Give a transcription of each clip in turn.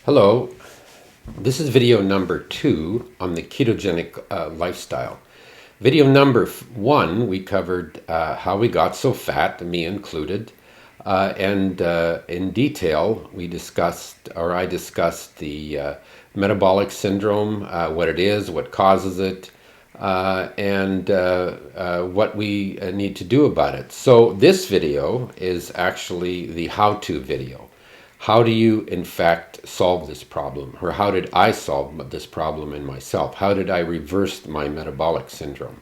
Hello, this is video number 2 on the ketogenic lifestyle. Video number 1, we covered how we got so fat, me included, and in detail I discussed the metabolic syndrome, what it is, what causes it, and what we need to do about it. So this video is actually the how-to video. How do you, in fact, solve this problem? Or how did I solve this problem in myself? How did I reverse my metabolic syndrome?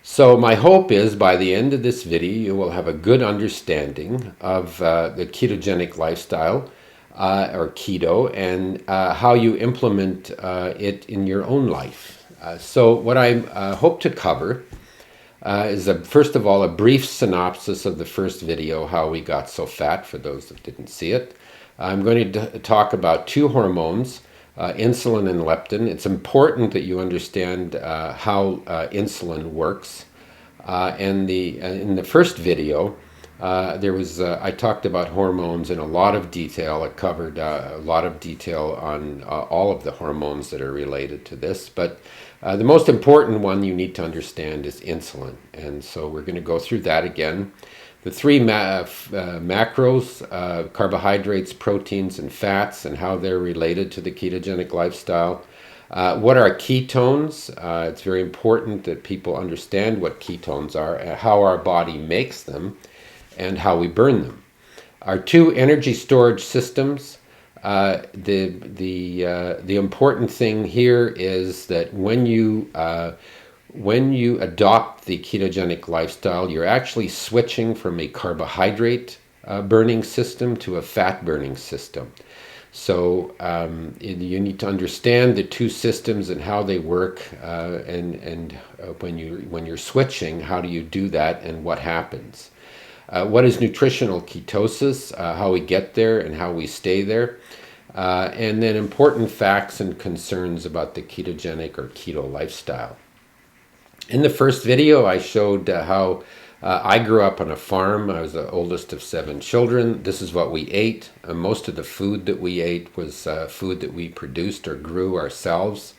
So my hope is by the end of this video, you will have a good understanding of the ketogenic lifestyle, or keto, and how you implement it in your own life. So what I hope to cover is first of all a brief synopsis of the first video, how we got so fat, for those that didn't see it. I'm going to talk about two hormones, insulin and leptin. It's important that you understand how insulin works. And in the first video, I talked about hormones in a lot of detail. It covered a lot of detail on all of the hormones that are related to this, but the most important one you need to understand is insulin, and so we're going to go through that again. The three macros, carbohydrates, proteins, and fats, and how they're related to the ketogenic lifestyle. What are ketones? It's very important that people understand what ketones are, how our body makes them, and how we burn them. Our two energy storage systems. The important thing here is that when you adopt the ketogenic lifestyle, you're actually switching from a carbohydrate burning system to a fat burning system. So you need to understand the two systems and how they work, and when you're switching, how do you do that and what happens? What is nutritional ketosis, how we get there and how we stay there, and then important facts and concerns about the ketogenic or keto lifestyle. In the first video, I showed how I grew up on a farm. I was the oldest of 7 children. This is what we ate. Most of the food that we ate was food that we produced or grew ourselves.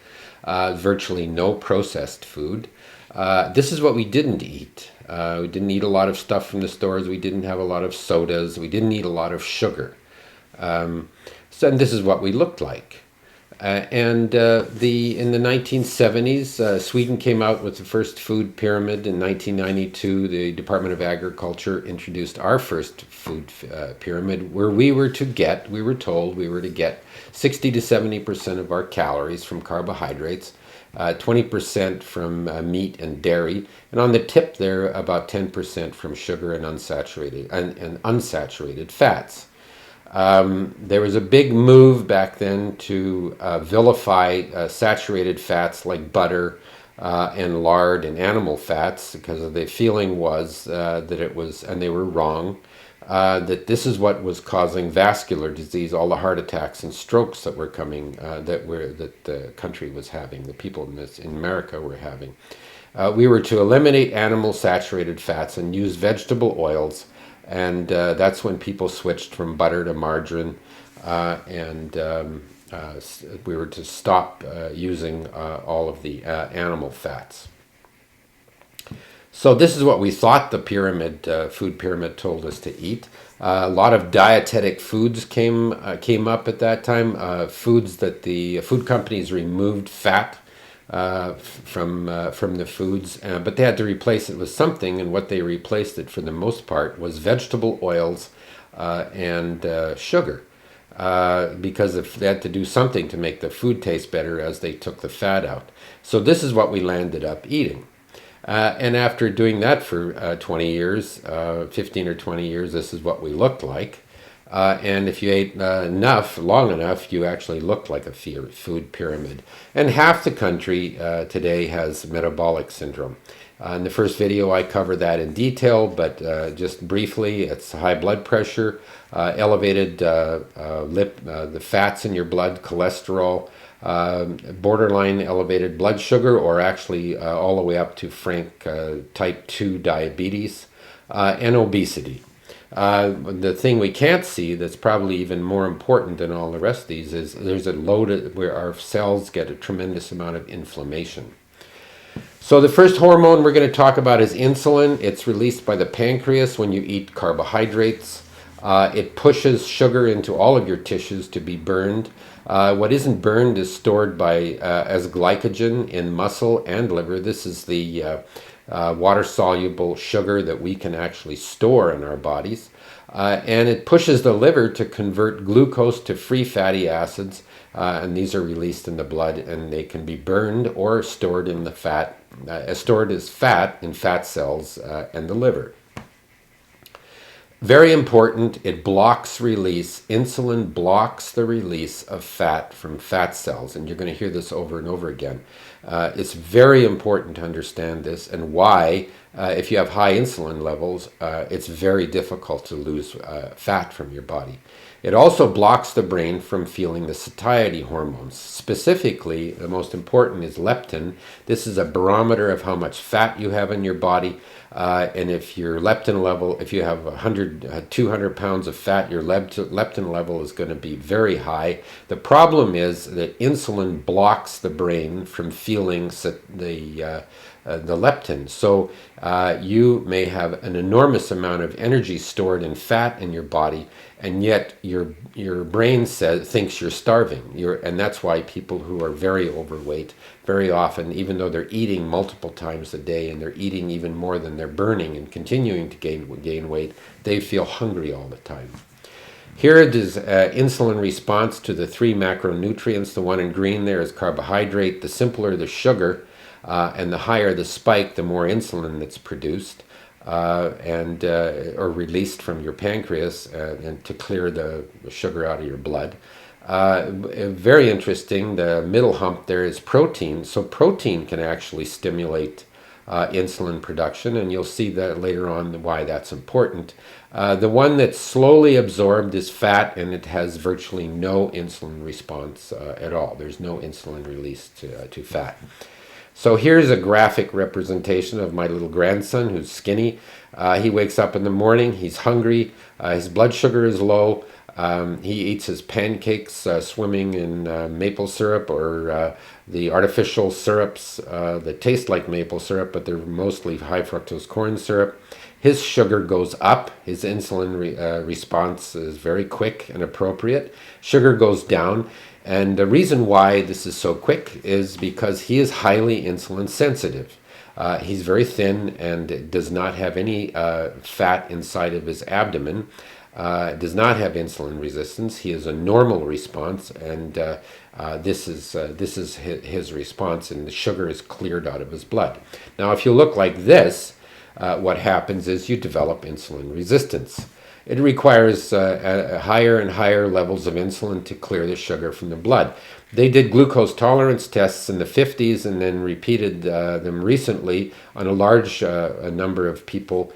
Virtually no processed food. This is what we didn't eat. We didn't eat a lot of stuff from the stores. We didn't have a lot of sodas. We didn't eat a lot of sugar. And this is what we looked like. In the 1970s, Sweden came out with the first food pyramid. In 1992, the Department of Agriculture introduced our first food pyramid, where we were told we were to get 60 to 70% of our calories from carbohydrates, 20% from meat and dairy, and on the tip there, about 10% from sugar and unsaturated fats. There was a big move back then to vilify saturated fats like butter and lard and animal fats, because the feeling was that it was, and they were wrong, that this is what was causing vascular disease, all the heart attacks and strokes that were coming, that the country was having, the people in America were having. We were to eliminate animal saturated fats and use vegetable oils, and that's when people switched from butter to margarine, and we were to stop using all of the animal fats. So this is what we thought the food pyramid told us to eat. A lot of dietetic foods came up at that time, foods that the food companies removed fat from the foods, but they had to replace it with something, and what they replaced it for the most part was vegetable oils and sugar, because if they had to do something to make the food taste better as they took the fat out. So this is what we landed up eating. And after doing that for 20 years, 15 or 20 years, this is what we looked like. And if you ate long enough, you actually looked like a food pyramid. And half the country today has metabolic syndrome. In the first video, I cover that in detail, but just briefly, it's high blood pressure, elevated the fats in your blood, cholesterol, borderline elevated blood sugar, or actually all the way up to frank type 2 diabetes, and obesity. The thing we can't see that's probably even more important than all the rest of these is there's a load where our cells get a tremendous amount of inflammation. So the first hormone we're going to talk about is insulin. It's released by the pancreas when you eat carbohydrates. It pushes sugar into all of your tissues to be burned. What isn't burned is stored as glycogen in muscle and liver. This is the water-soluble sugar that we can actually store in our bodies. And it pushes the liver to convert glucose to free fatty acids, and these are released in the blood, and they can be burned or stored in the fat, stored as fat in fat cells and the liver. Very important, it blocks release. Insulin blocks the release of fat from fat cells, and you're going to hear this over and over again. It's very important to understand this and why, if you have high insulin levels, it's very difficult to lose fat from your body. It also blocks the brain from feeling the satiety hormones. Specifically, the most important is leptin. This is a barometer of how much fat you have in your body. And if your leptin level, if you have 200 pounds of fat, your leptin level is going to be very high. The problem is that insulin blocks the brain from feeling the leptin. So you may have an enormous amount of energy stored in fat in your body, and yet your brain thinks you're starving. And that's why people who are very overweight, very often, even though they're eating multiple times a day and they're eating even more than they're burning and continuing to gain weight, they feel hungry all the time. Here it is insulin response to the 3 macronutrients. The one in green there is carbohydrate. The simpler the sugar, and the higher the spike, the more insulin that's produced or released from your pancreas and to clear the sugar out of your blood. Very interesting, the middle hump there is protein. So protein can actually stimulate insulin production, and you'll see that later on why that's important. The one that's slowly absorbed is fat, and it has virtually no insulin response at all. There's no insulin released to fat. So here's a graphic representation of my little grandson who's skinny. He wakes up in the morning, he's hungry, his blood sugar is low. He eats his pancakes swimming in maple syrup or the artificial syrups that taste like maple syrup, but they're mostly high fructose corn syrup. His sugar goes up. His insulin response is very quick and appropriate. Sugar goes down. And the reason why this is so quick is because he is highly insulin sensitive. He's very thin and does not have any fat inside of his abdomen. Does not have insulin resistance. He has a normal response, and this is his response, and the sugar is cleared out of his blood. Now, if you look like this, what happens is you develop insulin resistance. It requires higher and higher levels of insulin to clear the sugar from the blood. They did glucose tolerance tests in the 50s and then repeated them recently on a large number of people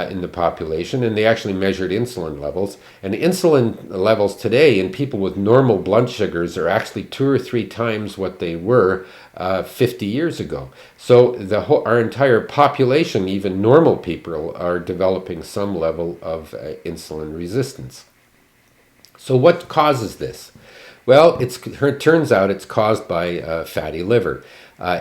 in the population, and they actually measured insulin levels. And insulin levels today in people with normal blood sugars are actually 2 or 3 times what they were 50 years ago. So our entire population, even normal people, are developing some level of insulin resistance. So what causes this? Well, it turns out it's caused by fatty liver.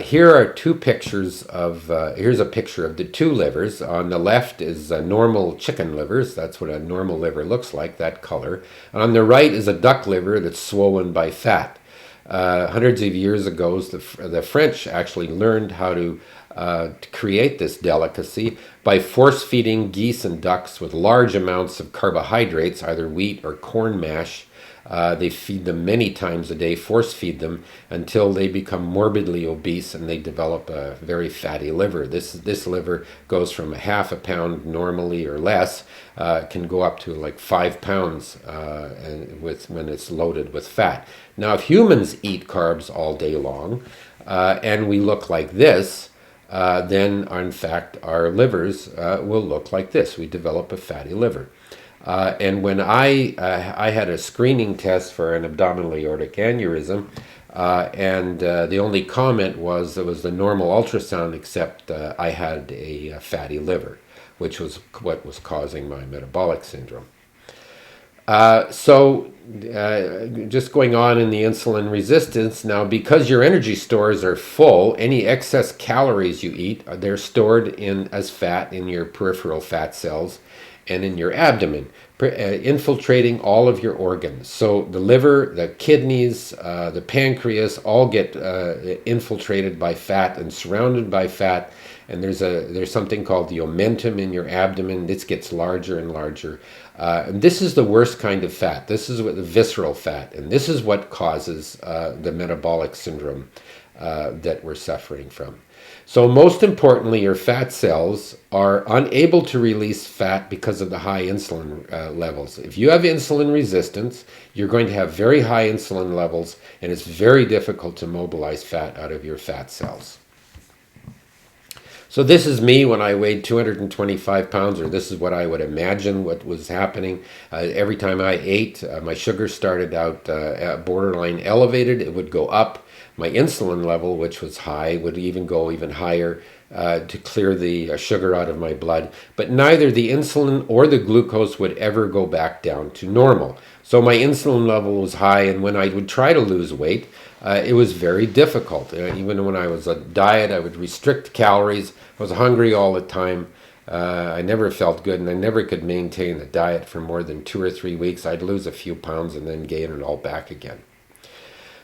Here are 2 pictures of, here's a picture of the 2 livers. On the left is normal chicken livers. That's what a normal liver looks like, that color. And on the right is a duck liver that's swollen by fat. Hundreds of years ago, the French actually learned how to create this delicacy by force-feeding geese and ducks with large amounts of carbohydrates, either wheat or corn mash. They feed them many times a day, force feed them until they become morbidly obese and they develop a very fatty liver. This liver goes from 1/2 pound normally or less, can go up to like 5 pounds when it's loaded with fat. Now, if humans eat carbs all day long and we look like this, then in fact our livers will look like this. We develop a fatty liver. And when I had a screening test for an abdominal aortic aneurysm, and the only comment was it was the normal ultrasound, except I had a fatty liver. which was what was causing my metabolic syndrome. Just going on in the insulin resistance, now because your energy stores are full, any excess calories you eat, they're stored in as fat in your peripheral fat cells and in your abdomen, infiltrating all of your organs. So the liver, the kidneys, the pancreas all get infiltrated by fat and surrounded by fat. And there's something called the omentum in your abdomen. This gets larger and larger. And this is the worst kind of fat. This is the visceral fat. And this is what causes the metabolic syndrome that we're suffering from. So most importantly, your fat cells are unable to release fat because of the high insulin levels. If you have insulin resistance, you're going to have very high insulin levels, and it's very difficult to mobilize fat out of your fat cells. So this is me when I weighed 225 pounds, or this is what I would imagine what was happening. Every time I ate, my sugar started out borderline elevated. It would go up. My insulin level, which was high, would go even higher to clear the sugar out of my blood. But neither the insulin or the glucose would ever go back down to normal. So my insulin level was high, and when I would try to lose weight, it was very difficult. Even when I was on diet, I would restrict calories. I was hungry all the time. I never felt good, and I never could maintain a diet for more than 2 or 3 weeks. I'd lose a few pounds and then gain it all back again.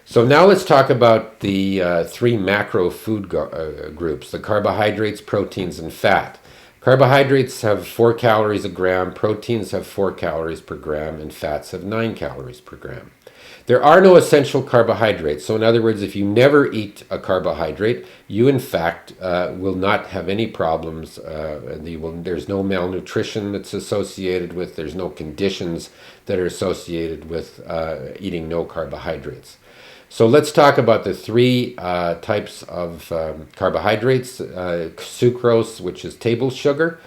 So now let's talk about the 3 macro food groups: the carbohydrates, proteins, and fat. Carbohydrates have 4 calories a gram, proteins have 4 calories per gram, and fats have 9 calories per gram. There are no essential carbohydrates. So in other words, if you never eat a carbohydrate, you in fact will not have any problems. There's no malnutrition that's associated with, there's no conditions that are associated with eating no carbohydrates. So let's talk about the 3 types of carbohydrates: sucrose, which is table sugar,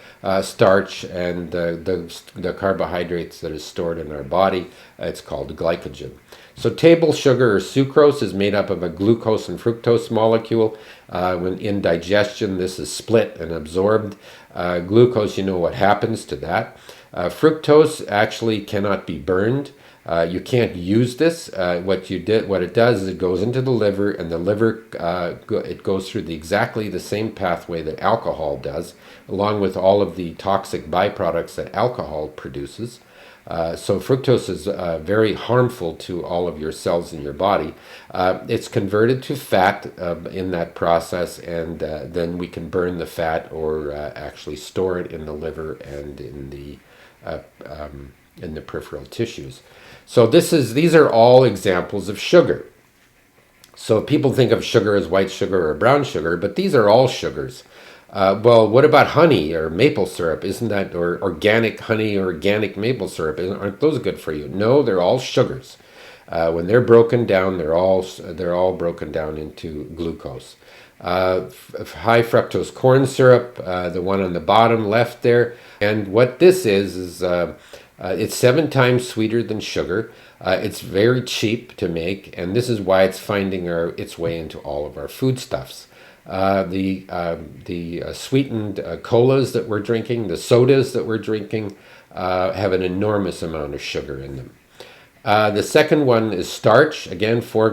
starch, and the carbohydrates that is stored in our body. It's called glycogen. So table sugar, or sucrose, is made up of a glucose and fructose molecule. When in digestion, this is split and absorbed. Glucose, you know what happens to that. Fructose actually cannot be burned. You can't use this. What it does is it goes into the liver, and the liver it goes through exactly the same pathway that alcohol does, along with all of the toxic byproducts that alcohol produces. So fructose is very harmful to all of your cells in your body. It's converted to fat in that process, and then we can burn the fat or actually store it in the liver and in the peripheral tissues. So these are all examples of sugar. So people think of sugar as white sugar or brown sugar, but these are all sugars. Well, what about honey or maple syrup? Isn't that, or organic honey or organic maple syrup? Aren't those good for you? No, they're all sugars. When they're broken down, they're all broken down into glucose. High fructose corn syrup, the one on the bottom left there. And what this is it's 7 times sweeter than sugar. It's very cheap to make, and this is why it's finding its way into all of our foodstuffs. The sweetened colas that we're drinking, the sodas that we're drinking, have an enormous amount of sugar in them. The second one is starch. Again, 4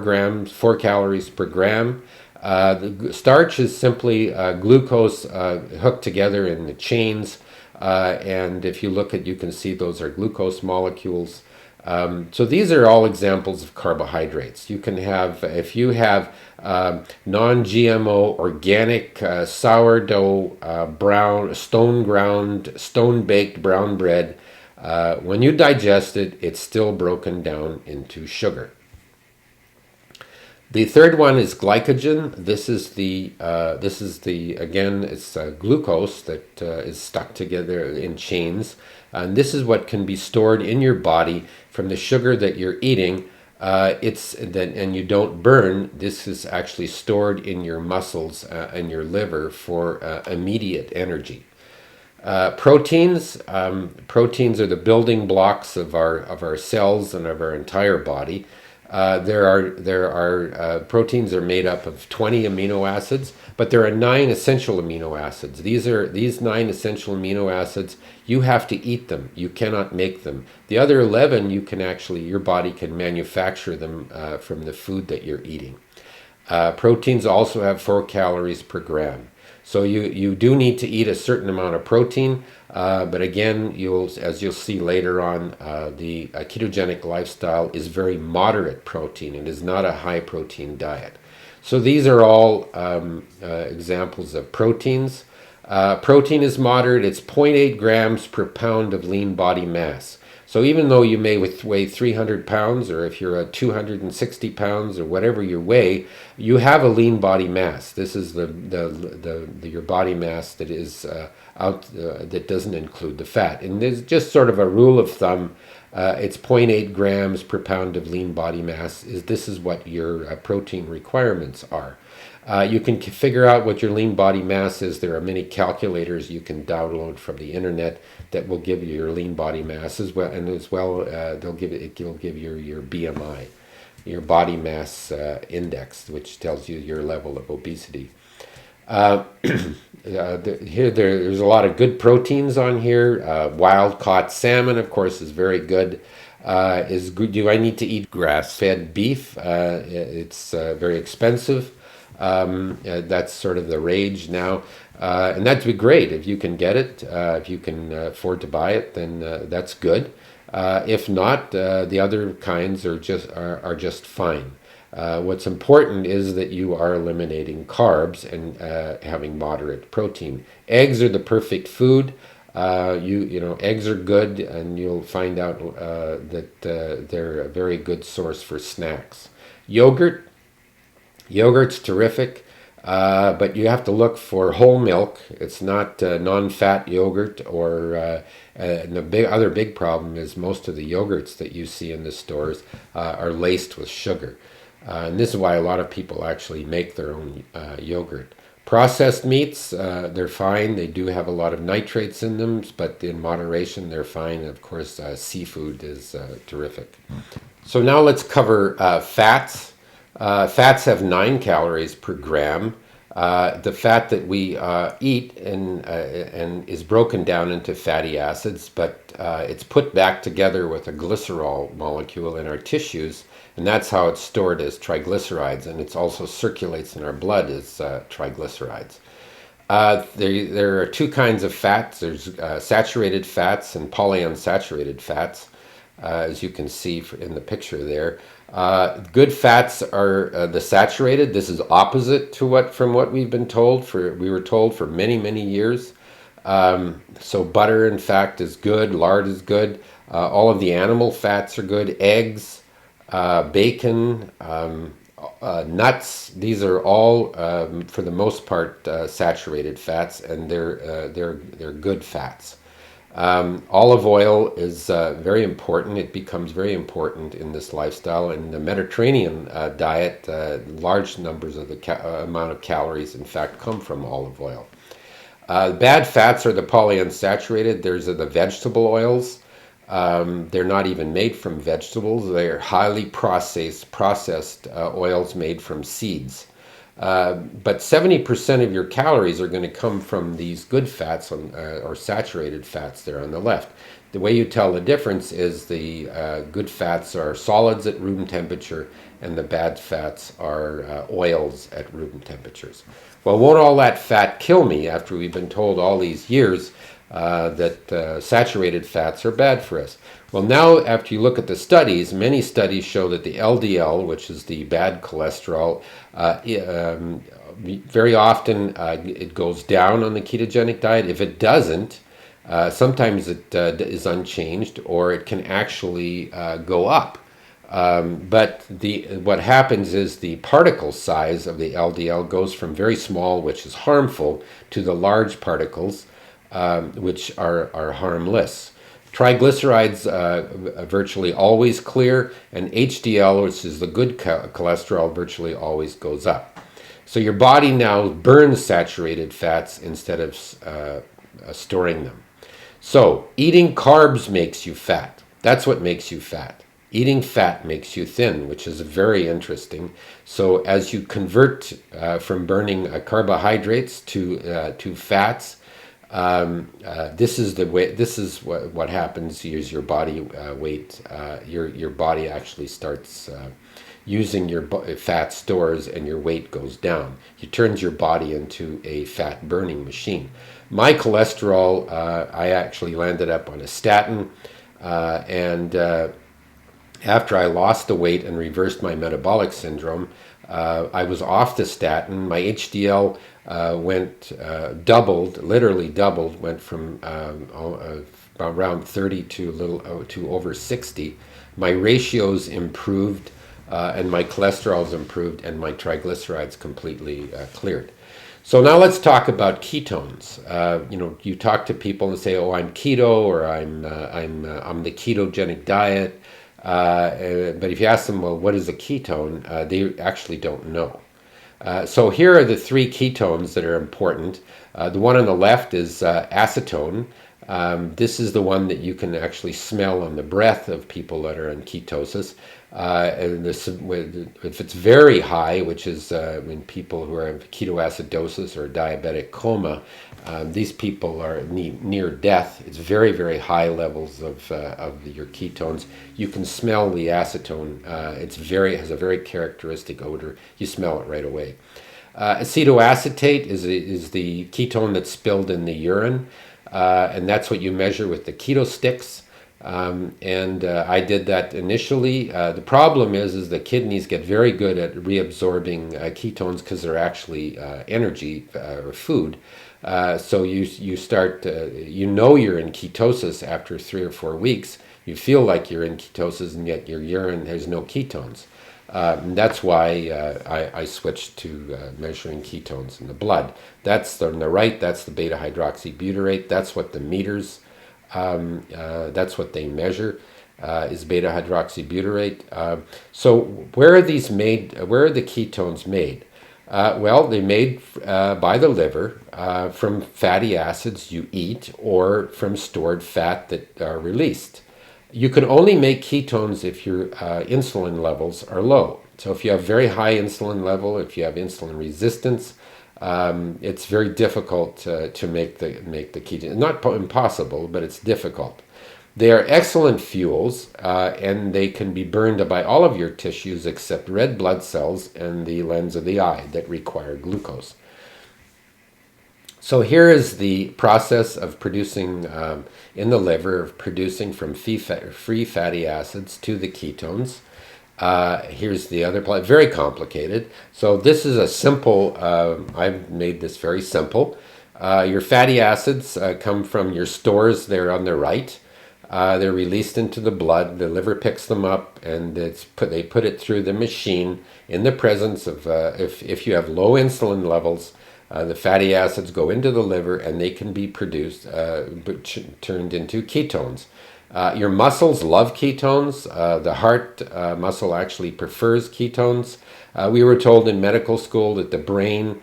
calories per gram. The starch is simply glucose hooked together in the chains. And if you look you can see those are glucose molecules. So these are all examples of carbohydrates. You can have, if you have non-GMO, organic, sourdough, brown, stone-baked brown bread, when you digest it, it's still broken down into sugar. The third one is glycogen. This is the again, it's glucose that is stuck together in chains, and this is what can be stored in your body from the sugar that you're eating. And you don't burn. This is actually stored in your muscles and your liver for immediate energy. Proteins are the building blocks of our cells and of our entire body. Proteins are made up of 20 amino acids, but there are 9 essential amino acids. These 9 essential amino acids, you have to eat them. You cannot make them. The other 11, your body can manufacture them from the food that you're eating. Proteins also have 4 calories per gram. So you do need to eat a certain amount of protein, but again, as you'll see later on, the ketogenic lifestyle is very moderate protein. It is not a high protein diet. So these are all examples of proteins. Protein is moderate. It's 0.8 grams per pound of lean body mass. So even though you may weigh 300 pounds, or if you're 260 pounds, or whatever you weigh, you have a lean body mass. This is your body mass that is that doesn't include the fat. And there's just sort of a rule of thumb. It's 0.8 grams per pound of lean body mass. This is what your protein requirements are. You can figure out what your lean body mass is. There are many calculators you can download from the internet that will give you your lean body mass as well, and it'll give you your BMI, your body mass index, which tells you your level of obesity. There's a lot of good proteins on here. Wild caught salmon, of course, is very good. Is good. Do I need to eat grass-fed beef? It's very expensive. That's sort of the rage now, and that'd be great if you can get it. If you can afford to buy it, then that's good. If not, the other kinds are just fine. What's important is that you are eliminating carbs and having moderate protein. Eggs are the perfect food. Eggs are good, and you'll find out that they're a very good source for snacks. Yogurt's terrific, but you have to look for whole milk. It's not non-fat yogurt, and the other big problem is most of the yogurts that you see in the stores are laced with sugar. And this is why a lot of people actually make their own yogurt. Processed meats, they're fine. They do have a lot of nitrates in them, but in moderation, they're fine. And of course, seafood is terrific. So now let's cover fats. Fats have 9 calories per gram. The fat that we eat and is broken down into fatty acids, but it's put back together with a glycerol molecule in our tissues, and that's how it's stored as triglycerides, and it also circulates in our blood as triglycerides. There are 2 kinds of fats. There's saturated fats and polyunsaturated fats, as you can see in the picture there. Good fats are the saturated. This is opposite to from what we've been told. We were told for many, many years. So butter, in fact, is good. Lard is good. All of the animal fats are good. Eggs, bacon, nuts. These are all, for the most part, saturated fats, and they're good fats. Olive oil is very important. It becomes very important in this lifestyle. In the Mediterranean diet, large numbers of the amount of calories, in fact, come from olive oil. Bad fats are the polyunsaturated. There's the vegetable oils. They're not even made from vegetables. They're highly processed oils made from seeds. But 70% of your calories are going to come from these good fats or saturated fats there on the left. The way you tell the difference is the good fats are solids at room temperature, and the bad fats are oils at room temperatures. Well, won't all that fat kill me after we've been told all these years that saturated fats are bad for us? Well, now after you look at the studies, many studies show that the LDL, which is the bad cholesterol, very often it goes down on the ketogenic diet. If it doesn't, sometimes it is unchanged, or it can actually go up. But what happens is the particle size of the LDL goes from very small, which is harmful, to the large particles, which are harmless. Triglycerides virtually always clear, and HDL, which is the good cholesterol, virtually always goes up. So your body now burns saturated fats instead of storing them. So eating carbs makes you fat. That's what makes you fat. Eating fat makes you thin, which is very interesting. So as you convert from burning carbohydrates to fats, this is the way. This is what happens. Is your body weight? Your body actually starts using your fat stores, and your weight goes down. It turns your body into a fat burning machine. My cholesterol, I actually landed up on a statin, and after I lost the weight and reversed my metabolic syndrome, I was off the statin. My HDL doubled, literally doubled, went from around 30 to over 60. My ratios improved, and my cholesterol's improved, and my triglycerides completely cleared. So now let's talk about ketones. You talk to people and say, "Oh, I'm keto," or I'm the ketogenic diet." But if you ask them, well, what is a ketone? They actually don't know. So here are the three ketones that are important. The one on the left is acetone. This is the one that you can actually smell on the breath of people that are in ketosis. And if it's very high, which is in people who are in ketoacidosis or diabetic coma, these people are near death. It's very, very high levels of your ketones. You can smell the acetone. Has a very characteristic odor. You smell it right away. Acetoacetate is the ketone that's spilled in the urine, and that's what you measure with the keto sticks. I did that initially. The problem is the kidneys get very good at reabsorbing ketones because they're actually energy or food. So you start, you're in ketosis after 3 or 4 weeks. You feel like you're in ketosis, and yet your urine has no ketones. And that's why I switched to measuring ketones in the blood. That's on the right. That's the beta hydroxybutyrate. That's what the meters. That's what they measure, is beta hydroxybutyrate. So where are these made? Where are the ketones made? Well, they're made by the liver from fatty acids you eat, or from stored fat that are released. You can only make ketones if your insulin levels are low. So if you have very high insulin level, if you have insulin resistance, it's very difficult to make the ketone. Not impossible, but it's difficult. They are excellent fuels, and they can be burned by all of your tissues except red blood cells and the lens of the eye that require glucose. So here is the process of producing in the liver, of producing from free fatty acids to the ketones. Here's the other part, very complicated. So this is a simple, I've made this very simple. Your fatty acids come from your stores there on the right. They're released into the blood. The liver picks them up, and they put it through the machine in the presence of, if you have low insulin levels, the fatty acids go into the liver, and they can be produced, turned into ketones. Your muscles love ketones. The heart muscle actually prefers ketones. We were told in medical school that the brain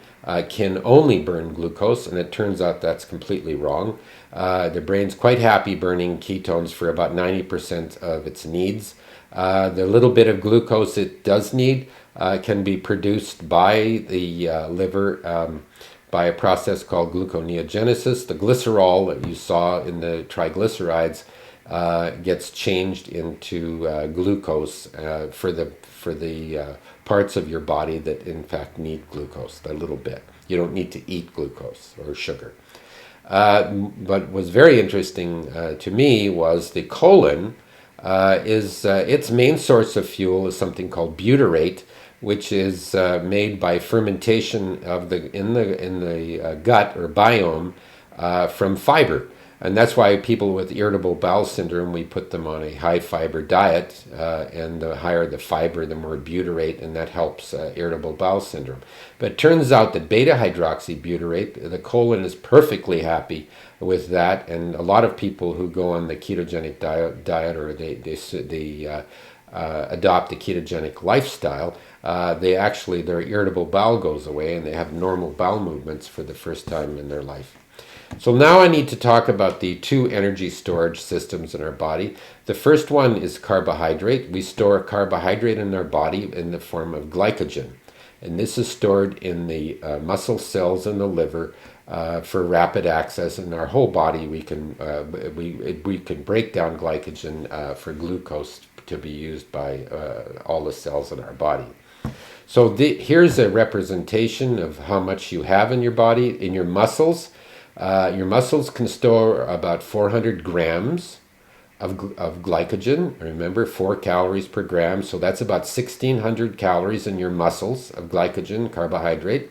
can only burn glucose, and it turns out that's completely wrong. The brain's quite happy burning ketones for about 90% of its needs. The little bit of glucose it does need can be produced by the liver by a process called gluconeogenesis. The glycerol that you saw in the triglycerides gets changed into glucose for the parts of your body that in fact need glucose, a little bit. You don't need to eat glucose or sugar. But was very interesting to me was the colon its main source of fuel is something called butyrate, which is made by fermentation of in the gut or biome from fiber. And that's why people with irritable bowel syndrome, we put them on a high fiber diet, and the higher the fiber, the more butyrate, and that helps irritable bowel syndrome. But it turns out that beta hydroxybutyrate, the colon is perfectly happy with that, and a lot of people who go on the ketogenic diet or they adopt the ketogenic lifestyle, their irritable bowel goes away, and they have normal bowel movements for the first time in their life. So now I need to talk about the two energy storage systems in our body. The first one is carbohydrate. We store carbohydrate in our body in the form of glycogen. And this is stored in the muscle cells in the liver for rapid access. In our whole body, we can break down glycogen for glucose to be used by all the cells in our body. So here's a representation of how much you have in your body. In your muscles can store about 400 grams of glycogen. Remember, 4 calories per gram, so that's about 1,600 calories in your muscles of glycogen, carbohydrate.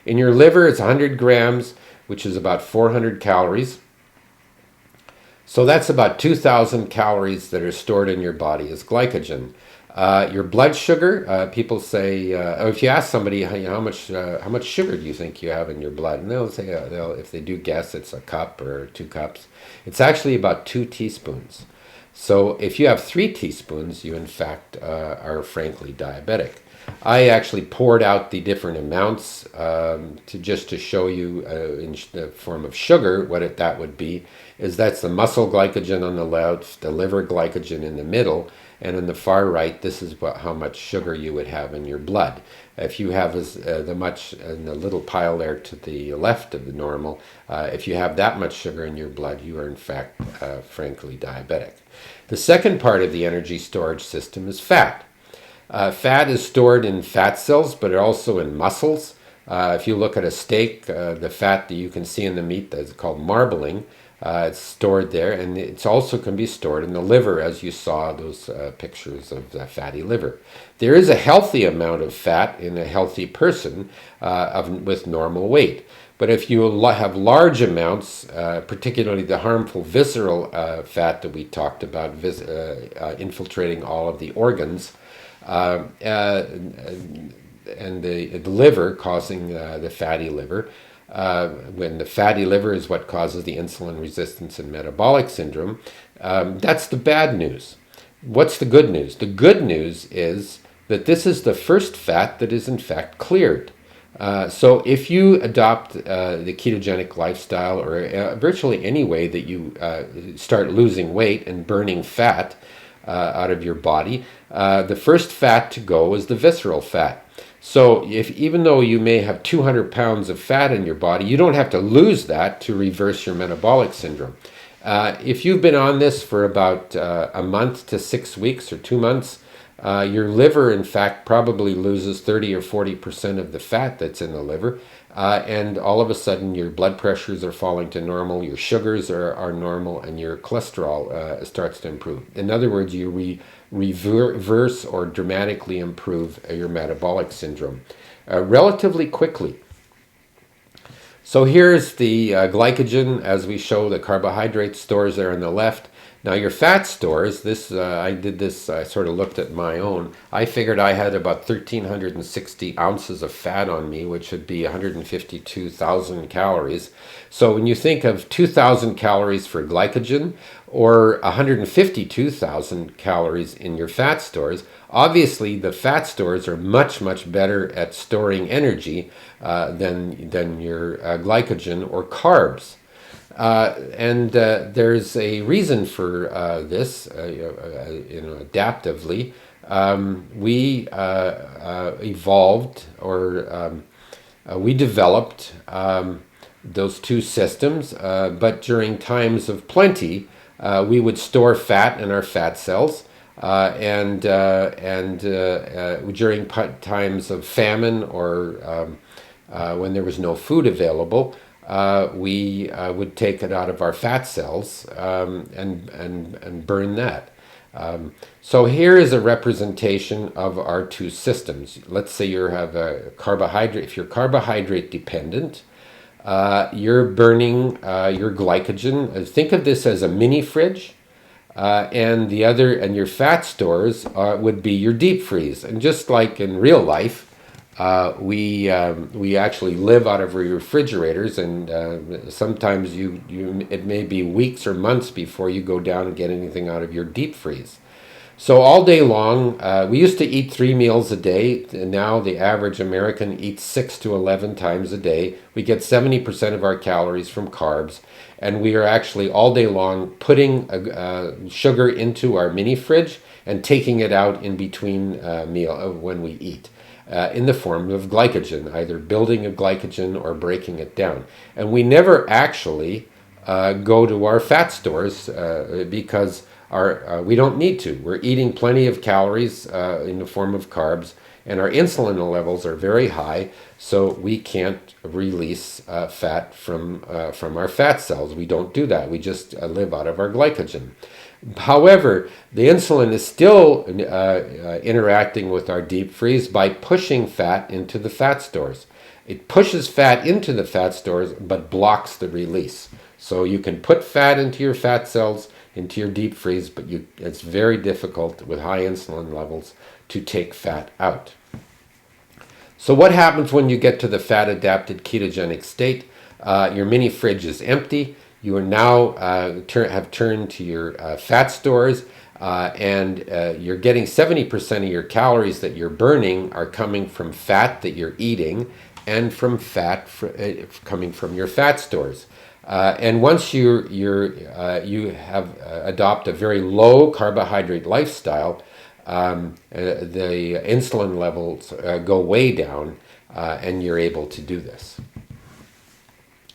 In your liver, it's 100 grams, which is about 400 calories. So that's about 2,000 calories that are stored in your body as glycogen. Your blood sugar, people say, if you ask somebody how much sugar do you think you have in your blood, and they'll say, if they do guess, it's a cup or 2 cups. It's actually about 2 teaspoons. So if you have 3 teaspoons, you in fact are frankly diabetic. I actually poured out the different amounts to show you in the form of sugar what that would be. That's the muscle glycogen on the left, the liver glycogen in the middle, and in the far right, this is how much sugar you would have in your blood. If you have the much in the little pile there to the left of the normal, if you have that much sugar in your blood, you are in fact frankly diabetic. The second part of the energy storage system is fat. Fat is stored in fat cells, but also in muscles. If you look at a steak, the fat that you can see in the meat that's called marbling, it's stored there, and it also can be stored in the liver, as you saw those pictures of the fatty liver. There is a healthy amount of fat in a healthy person with normal weight. But if you have large amounts, particularly the harmful visceral fat that we talked about, infiltrating all of the organs, and the liver causing the fatty liver, when the fatty liver is what causes the insulin resistance and metabolic syndrome, that's the bad news. What's the good news? The good news is that this is the first fat that is in fact cleared. So if you adopt the ketogenic lifestyle, or virtually any way that you start losing weight and burning fat out of your body, the first fat to go is the visceral fat. So even though you may have 200 pounds of fat in your body, you don't have to lose that to reverse your metabolic syndrome. If you've been on this for about a month to 6 weeks or 2 months, your liver, in fact, probably loses 30 or 40% of the fat that's in the liver, and all of a sudden your blood pressures are falling to normal, your sugars are normal, and your cholesterol starts to improve. In other words, you reverse or dramatically improve your metabolic syndrome relatively quickly. So here's the glycogen, as we show the carbohydrate stores there on the left. Now your fat stores, I sort of looked at my own. I figured I had about 1,360 ounces of fat on me, which would be 152,000 calories. So when you think of 2,000 calories for glycogen or 152,000 calories in your fat stores, obviously the fat stores are much, much better at storing energy than your glycogen or carbs. There's a reason for this, adaptively. We evolved, or we developed those two systems, but during times of plenty, we would store fat in our fat cells, and during times of famine or when there was no food available, we would take it out of our fat cells and burn that. So here is a representation of our two systems. Let's say you have a carbohydrate. If you're carbohydrate dependent, you're burning your glycogen. Think of this as a mini fridge, and your fat stores would be your deep freeze. And just like in real life, we actually live out of refrigerators, and sometimes it may be weeks or months before you go down and get anything out of your deep freeze. So all day long, we used to eat 3 meals a day, and now the average American eats 6 to 11 times a day. We get 70% of our calories from carbs, and we are actually all day long putting sugar into our mini fridge and taking it out in between meal when we eat. In the form of glycogen, either building a glycogen or breaking it down. And we never actually go to our fat stores because we don't need to. We're eating plenty of calories in the form of carbs, and our insulin levels are very high, so we can't release fat from our fat cells. We don't do that. We just live out of our glycogen. However, the insulin is still interacting with our deep freeze by pushing fat into the fat stores. It pushes fat into the fat stores but blocks the release. So you can put fat into your fat cells, into your deep freeze, but it's very difficult with high insulin levels to take fat out. So what happens when you get to the fat-adapted ketogenic state? Your mini fridge is empty. You are now have turned to your fat stores, and you're getting 70% of your calories that you're burning are coming from fat that you're eating and from fat coming from your fat stores. And once you have adopt a very low carbohydrate lifestyle, the insulin levels go way down, and you're able to do this.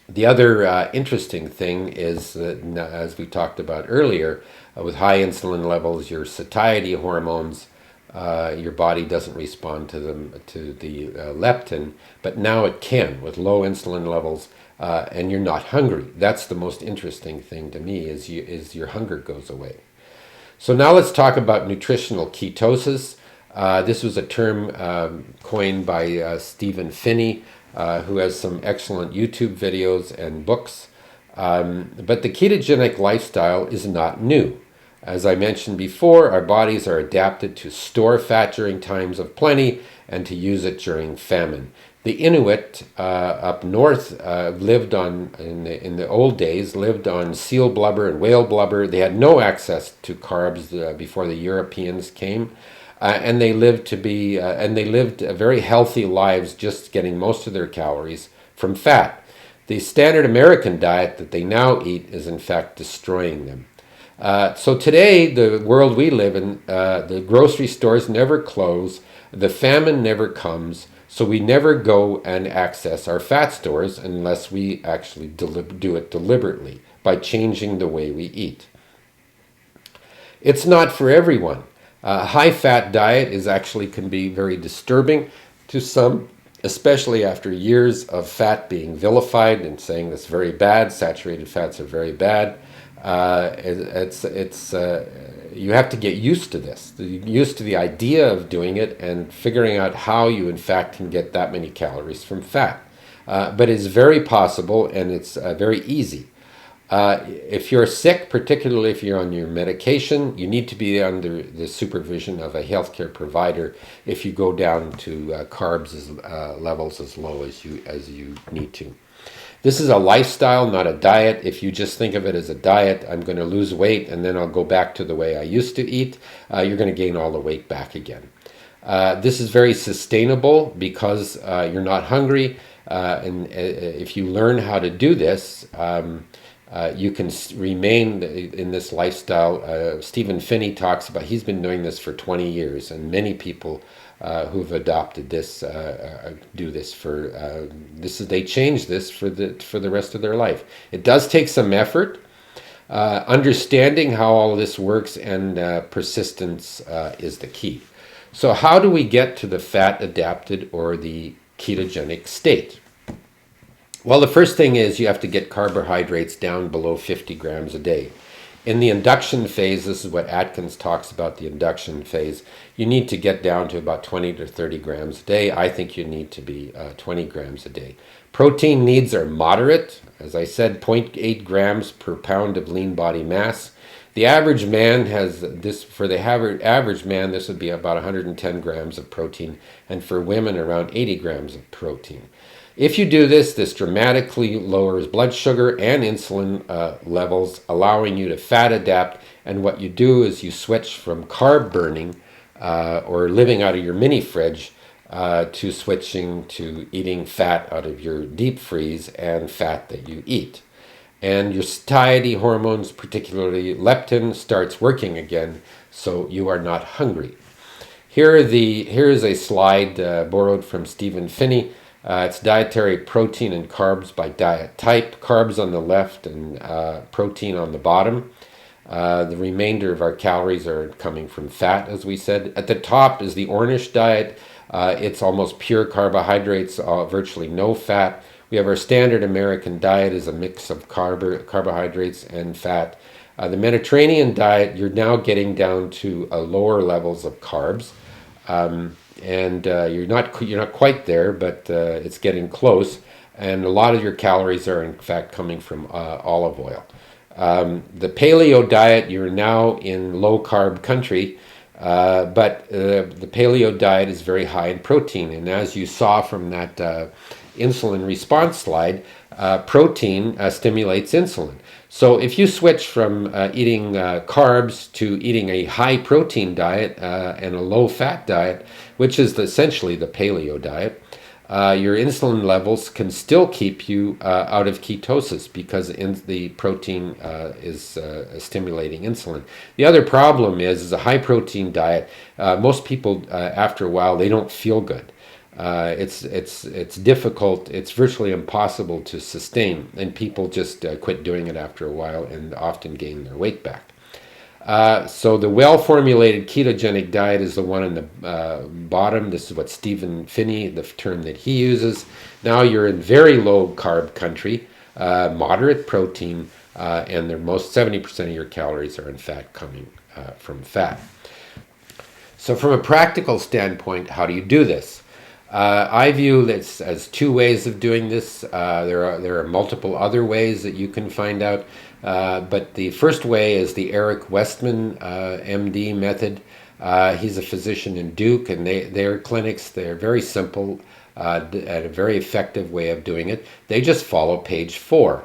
The other interesting thing is that, as we talked about earlier, with high insulin levels, your satiety hormones, your body doesn't respond to the leptin, but now it can with low insulin levels, and you're not hungry. That's the most interesting thing to me is your hunger goes away. So now let's talk about nutritional ketosis. This was a term coined by Stephen Phinney, who has some excellent YouTube videos and books. But the ketogenic lifestyle is not new. As I mentioned before, our bodies are adapted to store fat during times of plenty and to use it during famine. The Inuit up north lived on, in the old days, lived on seal blubber and whale blubber. They had no access to carbs before the Europeans came. And they lived very healthy lives, just getting most of their calories from fat. The standard American diet that they now eat is in fact destroying them. So today, the world we live in, the grocery stores never close, the famine never comes, so we never go and access our fat stores unless we actually do it deliberately by changing the way we eat. It's not for everyone. High-fat diet can be very disturbing to some, especially after years of fat being vilified and saying that's very bad. Saturated fats are very bad. You have to get used to this, used to the idea of doing it and figuring out how you in fact can get that many calories from fat. But it's very possible, and it's very easy. If you're sick, particularly if you're on your medication, you need to be under the supervision of a healthcare provider if you go down to carbs levels as low as you need to. This is a lifestyle, not a diet. If you just think of it as a diet, I'm going to lose weight and then I'll go back to the way I used to eat, you're going to gain all the weight back again. This is very sustainable because you're not hungry, and if you learn how to do this, you can remain in this lifestyle. Stephen Phinney talks about, he's been doing this for 20 years, and many people who've adopted this do this for they change this for the rest of their life. It does take some effort. Understanding how all of this works and persistence is the key. So how do we get to the fat adapted or the ketogenic state? Well, the first thing is you have to get carbohydrates down below 50 grams a day. In the induction phase, this is what Atkins talks about, the induction phase, you need to get down to about 20 to 30 grams a day. I think you need to be 20 grams a day. Protein needs are moderate. As I said, 0.8 grams per pound of lean body mass. The average man has this, for the average man, this would be about 110 grams of protein, and for women, around 80 grams of protein. If you do this, this dramatically lowers blood sugar and insulin levels, allowing you to fat adapt And what you do is you switch from carb burning or living out of your mini fridge to switching to eating fat out of your deep freeze and fat that you eat. And your satiety hormones, particularly leptin, starts working again, so you are not hungry. Here is a slide borrowed from Stephen Phinney. It's dietary protein and carbs by diet type. Carbs on the left and protein on the bottom. The remainder of our calories are coming from fat, as we said. At the top is the Ornish diet. It's almost pure carbohydrates, virtually no fat. We have our standard American diet is a mix of carbohydrates and fat. The Mediterranean diet, you're now getting down to lower levels of carbs, and you're not quite there, but it's getting close. And a lot of your calories are in fact coming from olive oil. The paleo diet, you're now in low carb country, but the paleo diet is very high in protein, and as you saw from that insulin response slide, protein stimulates insulin. So if you switch from eating carbs to eating a high protein diet and a low fat diet, which is essentially the paleo diet, your insulin levels can still keep you out of ketosis because the protein is stimulating insulin. The other problem is a high protein diet. Most people, after a while, they don't feel good. It's difficult. It's virtually impossible to sustain, and people just quit doing it after a while and often gain their weight back. So the well-formulated ketogenic diet is the one on the bottom. This is what Stephen Phinney, the term that he uses. Now you're in very low carb country, moderate protein, and the most 70% of your calories are in fact coming from fat. So from a practical standpoint, how do you do this? I view this as two ways of doing this. There are multiple other ways that you can find out, but the first way is the Eric Westman MD method. He's a physician in Duke, and their clinics, they're very simple and a very effective way of doing it. They just follow page 4.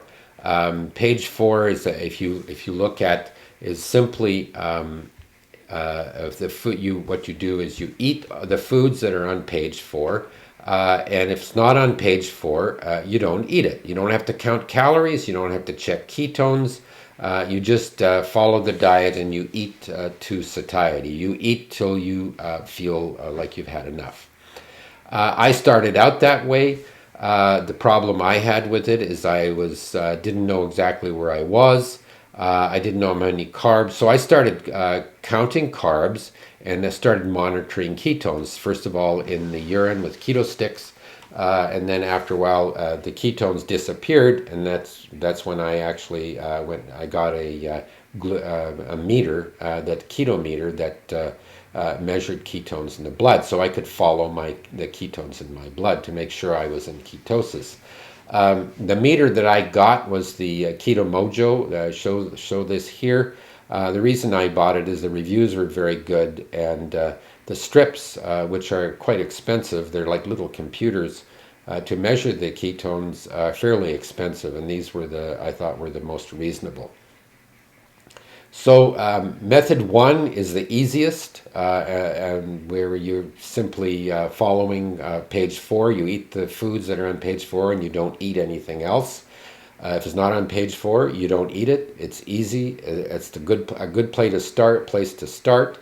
Page 4 is, if you look at, is simply of the food. What you do is you eat the foods that are on page 4, and if it's not on page 4, you don't eat it. You don't have to count calories. You don't have to check ketones. You just follow the diet and you eat to satiety. You eat till you feel like you've had enough. I started out that way. The problem I had with it is I didn't know exactly where I was. I didn't know how many carbs, so I started counting carbs, and I started monitoring ketones. First of all, in the urine with keto sticks, and then after a while, the ketones disappeared, and that's when I actually I got a meter, that keto meter that measured ketones in the blood, so I could follow the ketones in my blood to make sure I was in ketosis. The meter that I got was the Keto Mojo. Show this here. The reason I bought it is the reviews were very good, and the strips, which are quite expensive, they're like little computers to measure the ketones, fairly expensive, and these I thought were the most reasonable. So method 1 is the easiest, and where you're simply following page 4. You eat the foods that are on page 4 and you don't eat anything else. If it's not on page 4, you don't eat it. It's easy. It's a good place to start.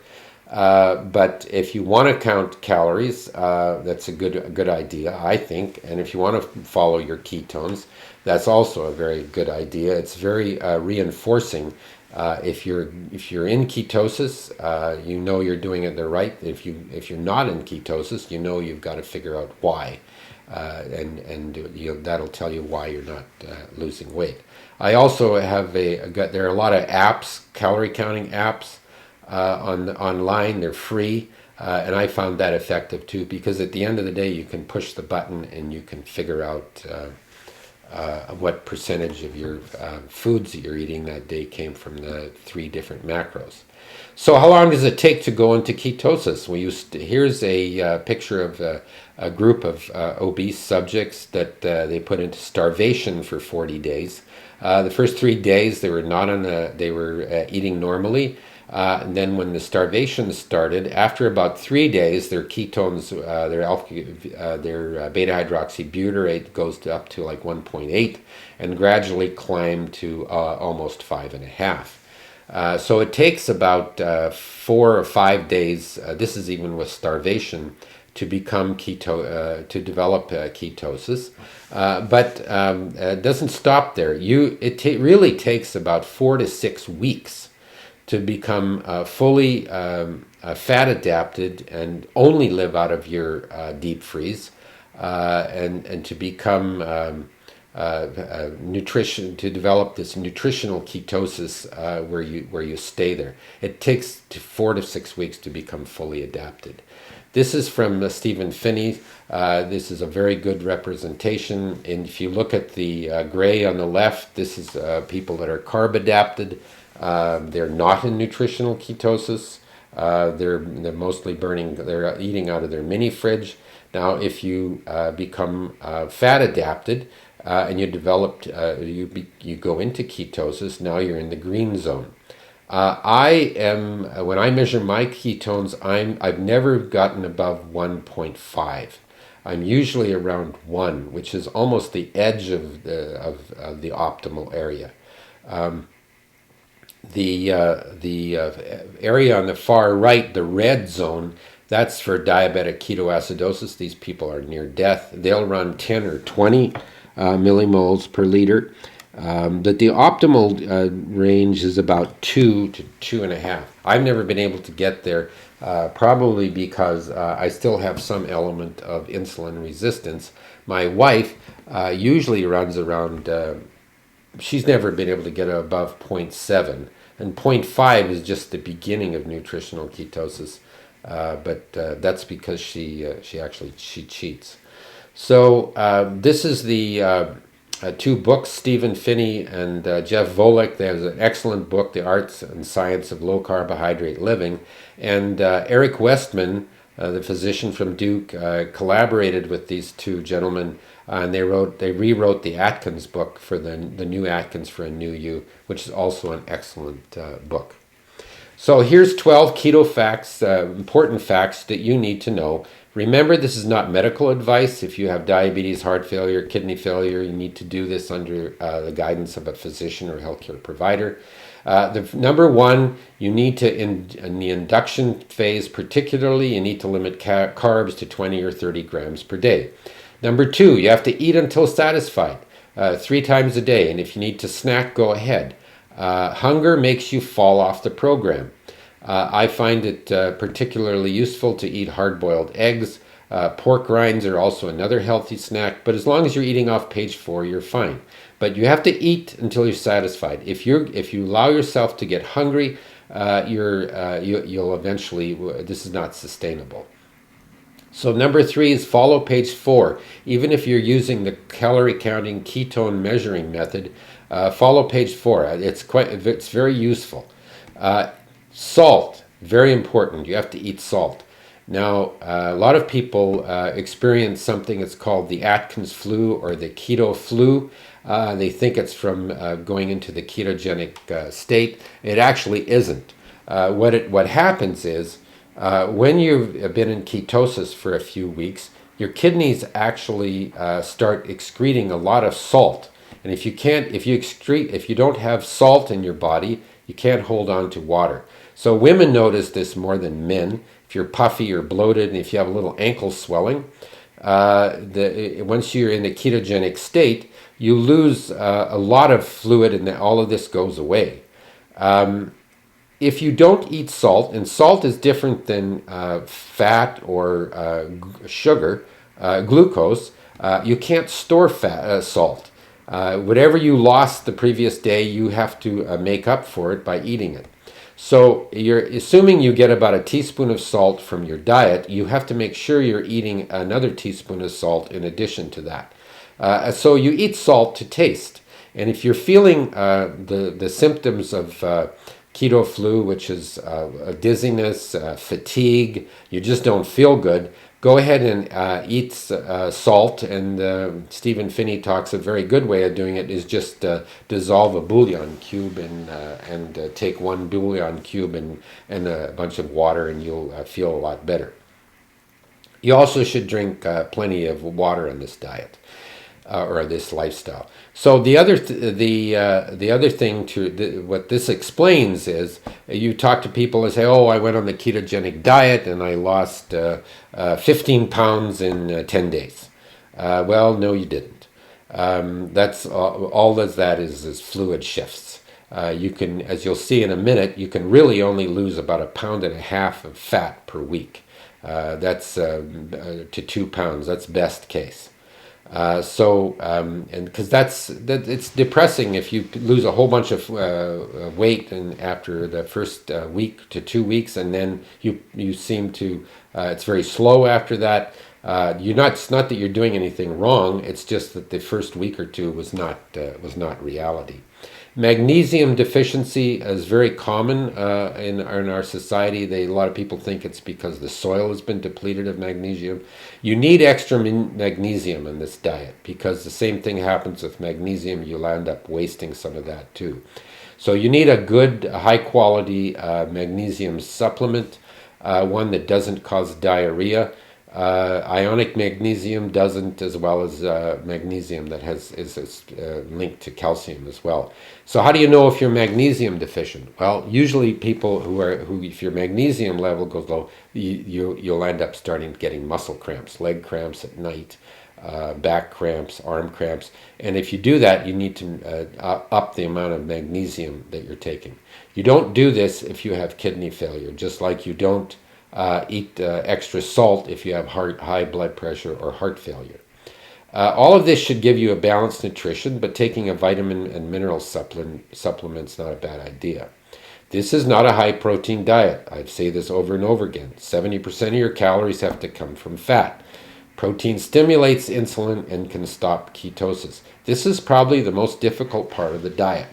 But if you want to count calories, that's a good idea, I think. And if you want to follow your ketones, that's also a very good idea. It's very reinforcing. If you're in ketosis, you know you're doing it the right. If you're not in ketosis, you know you've got to figure out why, and that'll tell you why you're not losing weight. I also have there are a lot of apps, calorie counting apps online. They're free, and I found that effective too, because at the end of the day, you can push the button and you can figure out what percentage of your foods that you're eating that day came from the 3 different macros. So how long does it take to go into ketosis? Here's a picture of a group of obese subjects that they put into starvation for 40 days. The first 3 days they were not on they were eating normally. And then when the starvation started, after about 3 days, their ketones, their beta hydroxybutyrate goes up to like 1.8 and gradually climbed to almost 5.5. So it takes about 4 or 5 days. This is even with starvation to become to develop ketosis, but it doesn't stop there. It really takes about 4 to 6 weeks to become fully fat adapted and only live out of your deep freeze, and to become nutrition, to develop this nutritional ketosis where you stay there. It takes 4 to 6 weeks to become fully adapted. This is from Stephen Phinney. This is a very good representation. And if you look at the gray on the left, this is people that are carb adapted. They're not in nutritional ketosis. They're mostly they're eating out of their mini fridge. Now, if you become fat adapted and you go into ketosis, now you're in the green zone. When I measure my ketones, I've never gotten above 1.5. I'm usually around 1, which is almost the edge of the optimal area. The area on the far right, the red zone, that's for diabetic ketoacidosis. These people are near death. They'll run 10 or 20 millimoles per liter. But the optimal range is about 2 to 2.5. I've never been able to get there, probably because I still have some element of insulin resistance. My wife usually runs around, she's never been able to get above 0.7. And 0.5 is just the beginning of nutritional ketosis, but that's because she cheats. So this is the 2 books, Stephen Phinney and Jeff Volak. There's an excellent book, The Arts and Science of Low Carbohydrate Living. And Eric Westman, the physician from Duke, collaborated with these 2 gentlemen, and they rewrote the Atkins book for the New Atkins for a New You, which is also an excellent book. So here's 12 keto facts, important facts that you need to know. Remember, this is not medical advice. If you have diabetes, heart failure, kidney failure, you need to do this under the guidance of a physician or healthcare provider. Number 1, you need to, in the induction phase particularly, you need to limit carbs to 20 or 30 grams per day. Number 2, you have to eat until satisfied, 3 times a day. And if you need to snack, go ahead. Hunger makes you fall off the program. I find it particularly useful to eat hard-boiled eggs. Pork rinds are also another healthy snack, but as long as you're eating off page 4, you're fine. But you have to eat until you're satisfied. If you allow yourself to get hungry, you'll eventually, this is not sustainable. So number 3 is follow page 4. Even if you're using the calorie counting ketone measuring method, follow page 4. It's very useful. Salt, very important. You have to eat salt. Now, a lot of people experience something that's called the Atkins flu or the keto flu. They think it's from going into the ketogenic state. It actually isn't. What happens is when you've been in ketosis for a few weeks, your kidneys actually start excreting a lot of salt. And if you don't have salt in your body, you can't hold on to water. So women notice this more than men. If you're puffy or bloated, and if you have a little ankle swelling, once you're in a ketogenic state, you lose a lot of fluid, and all of this goes away. If you don't eat salt, and salt is different than fat or sugar, glucose, you can't store salt. Whatever you lost the previous day, you have to make up for it by eating it. So you're assuming you get about a teaspoon of salt from your diet. You have to make sure you're eating another teaspoon of salt in addition to that. So you eat salt to taste. And if you're feeling the symptoms of keto flu, which is dizziness, fatigue, you just don't feel good, go ahead and eat salt. And Stephen Phinney talks a very good way of doing it is just dissolve a bouillon cube and take one bouillon cube and a bunch of water, and you'll feel a lot better. You also should drink plenty of water in this diet or this lifestyle. So the other thing what this explains is you talk to people and say, "Oh, I went on the ketogenic diet and I lost 15 pounds in 10 days." Well, no, you didn't. That's all that is fluid shifts. You can, as you'll see in a minute, you can really only lose about 1.5 pounds of fat per week. That's to 2 pounds. That's best case. And because it's depressing if you lose a whole bunch of weight and after the first week to 2 weeks, and then you seem to it's very slow after that. It's not that you're doing anything wrong. It's just that the first week or two was not reality. Magnesium deficiency is very common in our society. A lot of people think it's because the soil has been depleted of magnesium. You need extra magnesium in this diet because the same thing happens with magnesium. You'll end up wasting some of that too. So you need a good, high-quality magnesium supplement, one that doesn't cause diarrhea. Ionic magnesium doesn't, as well as magnesium that is linked to calcium as well. So how do you know if you're magnesium deficient? Well, usually people who if your magnesium level goes low, you'll end up starting getting muscle cramps, leg cramps at night, back cramps, arm cramps. And if you do that, you need to up the amount of magnesium that you're taking. You don't do this if you have kidney failure, just like you don't eat extra salt if you have high blood pressure or heart failure. All of this should give you a balanced nutrition, but taking a vitamin and mineral supplement's not a bad idea. This is not a high-protein diet. I say this over and over again. 70% of your calories have to come from fat. Protein stimulates insulin and can stop ketosis. This is probably the most difficult part of the diet.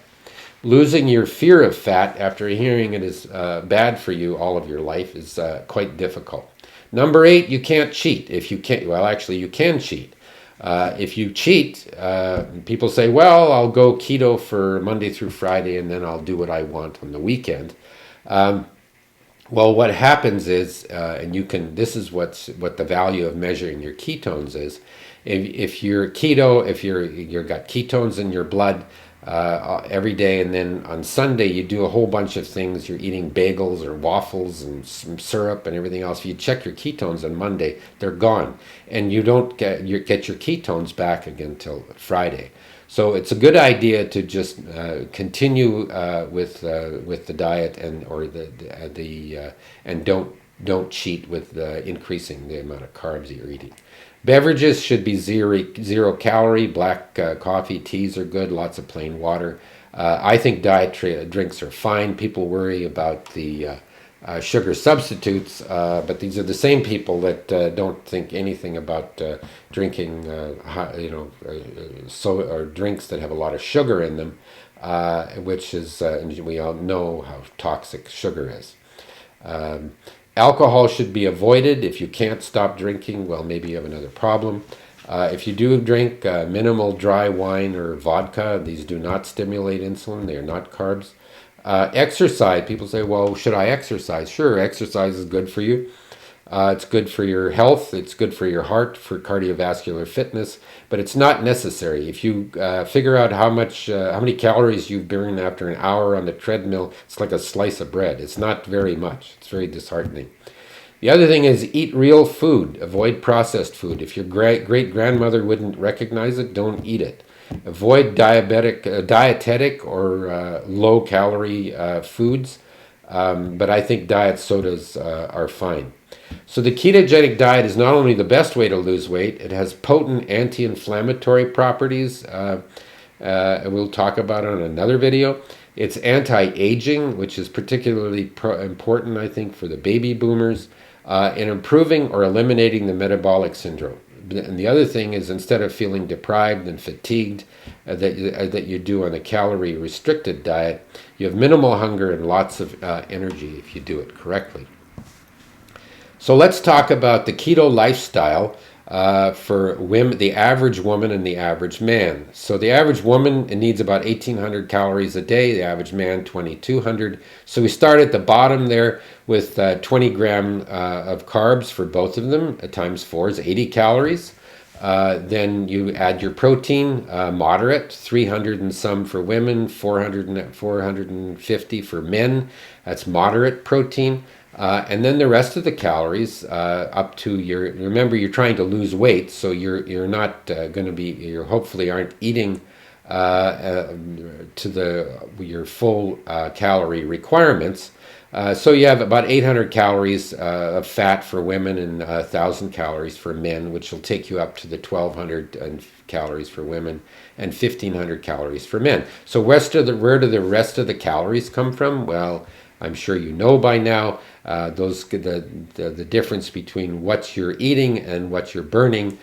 Losing your fear of fat after hearing it is bad for you all of your life is quite difficult. Number 8, you can't cheat. If you can't, well, actually, you can cheat. If you cheat, people say, "Well, I'll go keto for Monday through Friday, and then I'll do what I want on the weekend." Well, what happens is, and you can. This is what the value of measuring your ketones is. If you're keto, if you've got ketones in your blood every day, and then on Sunday you do a whole bunch of things. You're eating bagels or waffles and some syrup and everything else. If you check your ketones on Monday, they're gone, and you don't get your ketones back again until Friday. So it's a good idea to just continue with the diet and don't cheat with increasing the amount of carbs you're eating. Beverages should be zero calorie. Black coffee, teas are good. Lots of plain water. I think diet drinks are fine. People worry about the sugar substitutes, but these are the same people that don't think anything about drinking, or drinks that have a lot of sugar in them, which is we all know how toxic sugar is. Alcohol should be avoided. If you can't stop drinking, well, maybe you have another problem. If you do drink minimal dry wine or vodka, these do not stimulate insulin. They are not carbs. Exercise. People say, "Well, should I exercise?" Sure, exercise is good for you. It's good for your health. It's good for your heart, for cardiovascular fitness, but it's not necessary. If you figure out how many calories you burn after an hour on the treadmill, it's like a slice of bread. It's not very much. It's very disheartening. The other thing is eat real food. Avoid processed food. If your great-grandmother wouldn't recognize it, don't eat it. Avoid dietetic or low-calorie foods, but I think diet sodas are fine. So the ketogenic diet is not only the best way to lose weight, it has potent anti-inflammatory properties. We'll talk about it in another video. It's anti-aging, which is particularly important, I think, for the baby boomers, in improving or eliminating the metabolic syndrome. and the other thing is, instead of feeling deprived and fatigued that you do on a calorie restricted diet, you have minimal hunger and lots of energy if you do it correctly. So let's talk about the keto lifestyle for women, the average woman and the average man. So the average woman needs about 1,800 calories a day, the average man 2,200. So we start at the bottom there with 20 gram of carbs for both of them. Times 4 is 80 calories. Then you add your protein, moderate, 300 and some for women, 450 for men. That's moderate protein. And then the rest of the calories up to remember you're trying to lose weight, so you're not going to be, you hopefully aren't eating to your full calorie requirements. So you have about 800 calories of fat for women and 1,000 calories for men, which will take you up to the 1,200 calories for women and 1,500 calories for men. So where do the rest of the calories come from? Well, I'm sure you know by now the difference between what you're eating and what you're burning,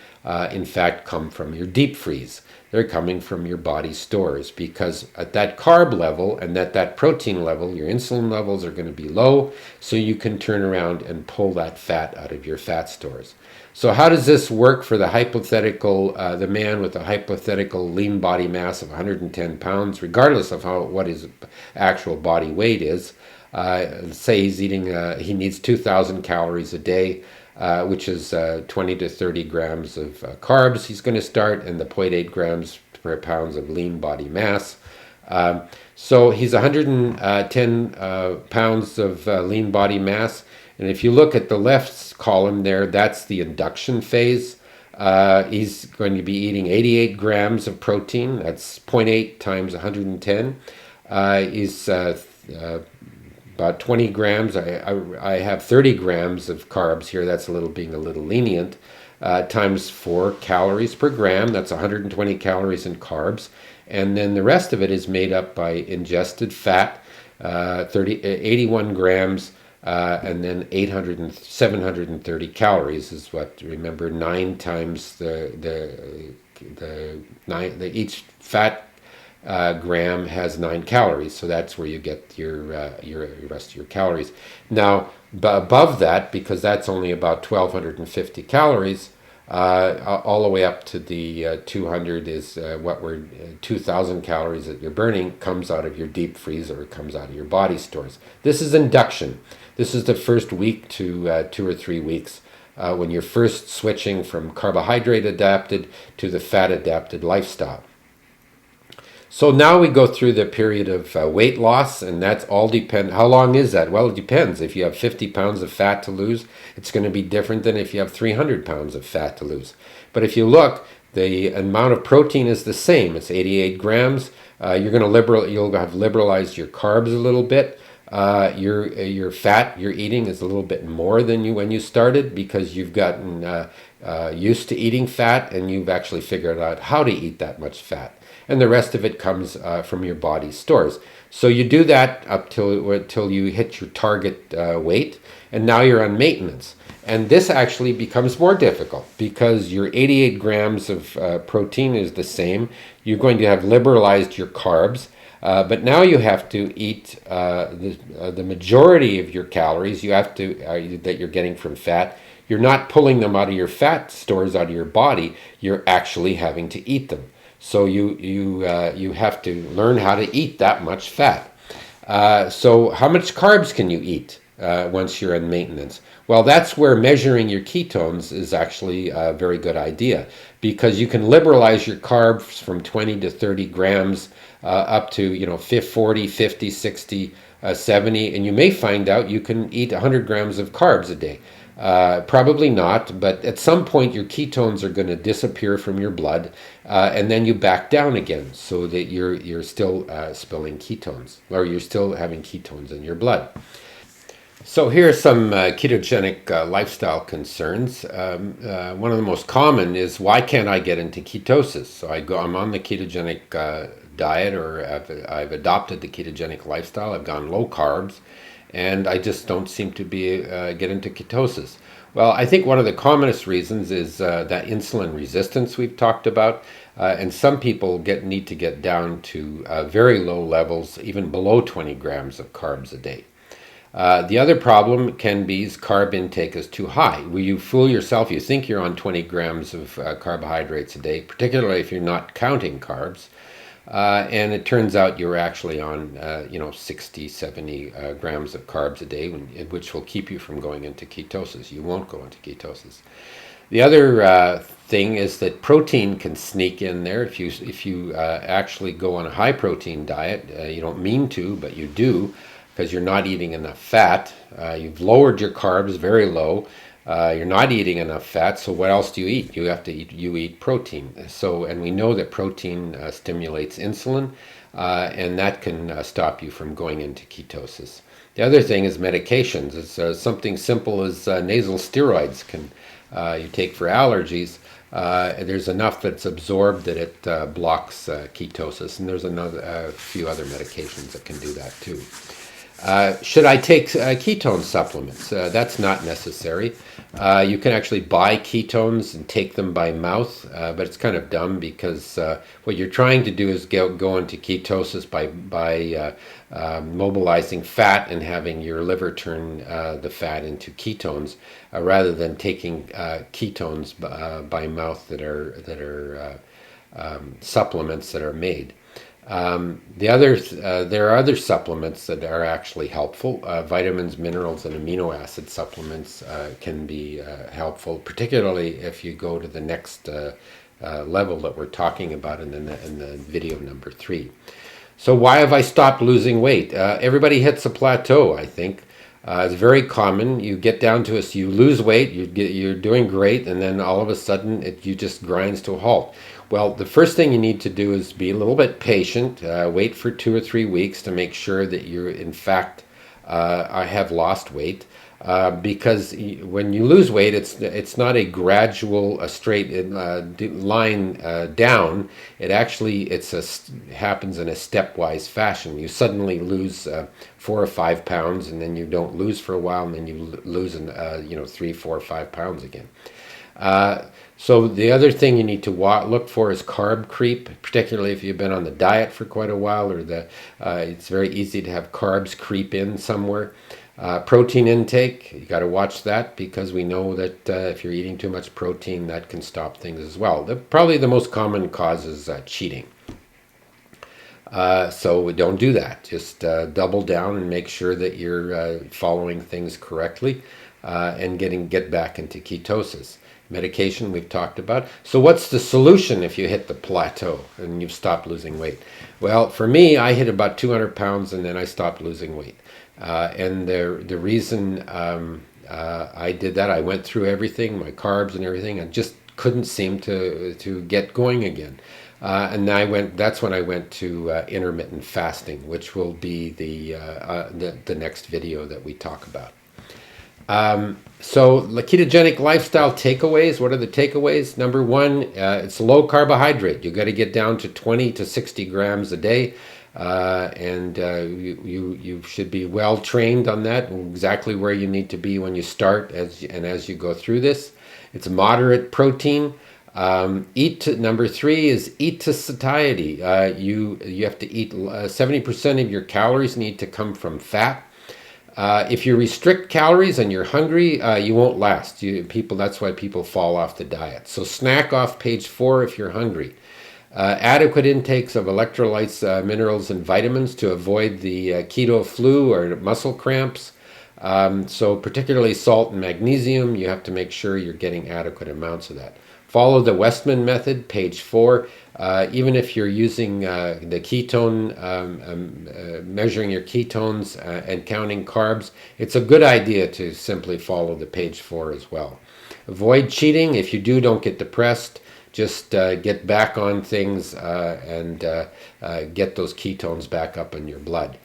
in fact, come from your deep freeze. They're coming from your body stores, because at that carb level and at that protein level, your insulin levels are going to be low, so you can turn around and pull that fat out of your fat stores. So how does this work for the man with a hypothetical lean body mass of 110 pounds, regardless of what his actual body weight is? Say he needs 2,000 calories a day, which is 20 to 30 grams of carbs he's going to start, and the 0.8 grams per pound of lean body mass. So he's 110 pounds of lean body mass. And if you look at the left column there, that's the induction phase. He's going to be eating 88 grams of protein. That's 0.8 times 110. He's about 20 grams. I have 30 grams of carbs here. That's being a little lenient. Times 4 calories per gram. That's 120 calories in carbs. And then the rest of it is made up by ingested fat, 81 grams, and then 730 calories is what, remember, 9 times each fat gram has 9 calories, so that's where you get your rest of your calories. Now, above that, because that's only about 1,250 calories, all the way up to the 200 is 2,000 calories that you're burning comes out of your deep freeze, or it comes out of your body stores. This is induction. This is the first week to 2 or 3 weeks when you're first switching from carbohydrate adapted to the fat adapted lifestyle. So now we go through the period of weight loss, and that's all depend. How long is that? Well, it depends. If you have 50 pounds of fat to lose, it's going to be different than if you have 300 pounds of fat to lose. But if you look, the amount of protein is the same. It's 88 grams. You'll have liberalized your carbs a little bit. Your fat you're eating is a little bit more than when you started, because you've gotten used to eating fat, and you've actually figured out how to eat that much fat. And the rest of it comes from your body stores. So you do that up till you hit your target weight, and now you're on maintenance. And this actually becomes more difficult, because your 88 grams of protein is the same. You're going to have liberalized your carbs, but now you have to eat the majority of your calories that you're getting from fat. You're not pulling them out of your fat stores, out of your body. You're actually having to eat them. So you have to learn how to eat that much fat. So how much carbs can you eat once you're in maintenance? Well, that's where measuring your ketones is actually a very good idea, because you can liberalize your carbs from 20 to 30 grams up to 40, 50, 60, 70, and you may find out you can eat 100 grams of carbs a day. Probably not, but at some point your ketones are going to disappear from your blood, and then you back down again, so that you're still spilling ketones, or you're still having ketones in your blood. So here are some ketogenic lifestyle concerns. One of the most common is, why can't I get into ketosis? So I'm on the ketogenic diet, or I've adopted the ketogenic lifestyle. I've gone low carbs, and I just don't seem to be get into ketosis. Well, I think one of the commonest reasons is that insulin resistance we've talked about, and some people need to get down to very low levels, even below 20 grams of carbs a day. The other problem can be carb intake is too high. Will you fool yourself? You think you're on 20 grams of carbohydrates a day, particularly if you're not counting carbs. And it turns out you're actually on, 60, 70 grams of carbs a day, which will keep you from going into ketosis. You won't go into ketosis. The other thing is that protein can sneak in there. If you actually go on a high protein diet, you don't mean to, but you do, because you're not eating enough fat. You've lowered your carbs very low. You're not eating enough fat, so what else do you eat? You eat protein. And we know that protein stimulates insulin, and that can stop you from going into ketosis. The other thing is medications. It's something simple as nasal steroids you take for allergies. There's enough that's absorbed that it blocks ketosis, and there's a few other medications that can do that too. Should I take ketone supplements? That's not necessary. You can actually buy ketones and take them by mouth, but it's kind of dumb because what you're trying to do is go into ketosis by mobilizing fat and having your liver turn the fat into ketones, rather than taking ketones by mouth that are supplements that are made. There are other supplements that are actually helpful. Vitamins, minerals, and amino acid supplements can be helpful, particularly if you go to the next level that we're talking about in the video number 3. So why have I stopped losing weight? Everybody hits a plateau, I think. It's very common. You get down to you lose weight, you're doing great, and then all of a sudden you just grinds to a halt. Well, the first thing you need to do is be a little bit patient. Wait for 2 or 3 weeks to make sure that you're, in fact, I have lost weight. Because when you lose weight, it's not a gradual, a straight line down. It actually happens in a stepwise fashion. You suddenly lose 4 or 5 pounds, and then you don't lose for a while, and then you lose 3, 4, 5 pounds again. So the other thing you need to look for is carb creep, particularly if you've been on the diet for quite a while, or it's very easy to have carbs creep in somewhere. Protein intake, you got to watch that, because we know that if you're eating too much protein, that can stop things as well. Probably the most common cause is cheating. So don't do that. Just double down and make sure that you're following things correctly and get back into ketosis. Medication we've talked about. So what's the solution if you hit the plateau and you've stopped losing weight? Well, for me, I hit about 200 pounds and then I stopped losing weight. And the reason I did that, I went through everything, my carbs and everything, I just couldn't seem to get going again. And that's when I went to intermittent fasting, which will be the next video that we talk about. So the ketogenic lifestyle takeaways, what are the takeaways? Number 1, it's low carbohydrate. You got to get down to 20 to 60 grams a day. And you should be well trained on that, exactly where you need to be when you start as you go through this. It's moderate protein. Number 3 is eat to satiety. You have to eat 70% of your calories need to come from fat. If you restrict calories and you're hungry, you won't last. That's why people fall off the diet. So snack off page 4 if you're hungry. Adequate intakes of electrolytes, minerals, and vitamins to avoid the keto flu or muscle cramps. So particularly salt and magnesium, you have to make sure you're getting adequate amounts of that. Follow the Westman method, page 4. Even if you're using the ketone, measuring your ketones and counting carbs, it's a good idea to simply follow the page 4 as well. Avoid cheating. If you do, don't get depressed. Just get back on things and get those ketones back up in your blood.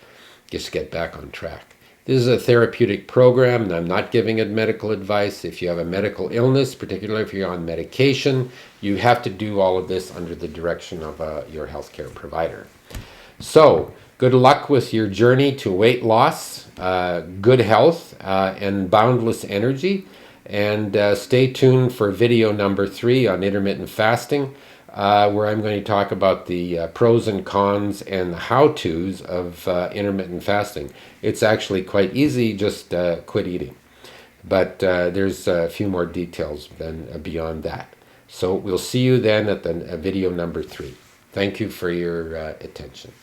Just get back on track. This is a therapeutic program, and I'm not giving it medical advice. If you have a medical illness, particularly if you're on medication, you have to do all of this under the direction of your healthcare provider. So, Good luck with your journey to weight loss, good health, and boundless energy. And stay tuned for video number 3 on intermittent fasting, where I'm going to talk about the pros and cons and the how-tos of intermittent fasting. It's actually quite easy, just quit eating. But there's a few more details than beyond that. So we'll see you then at the video number 3. Thank you for your attention.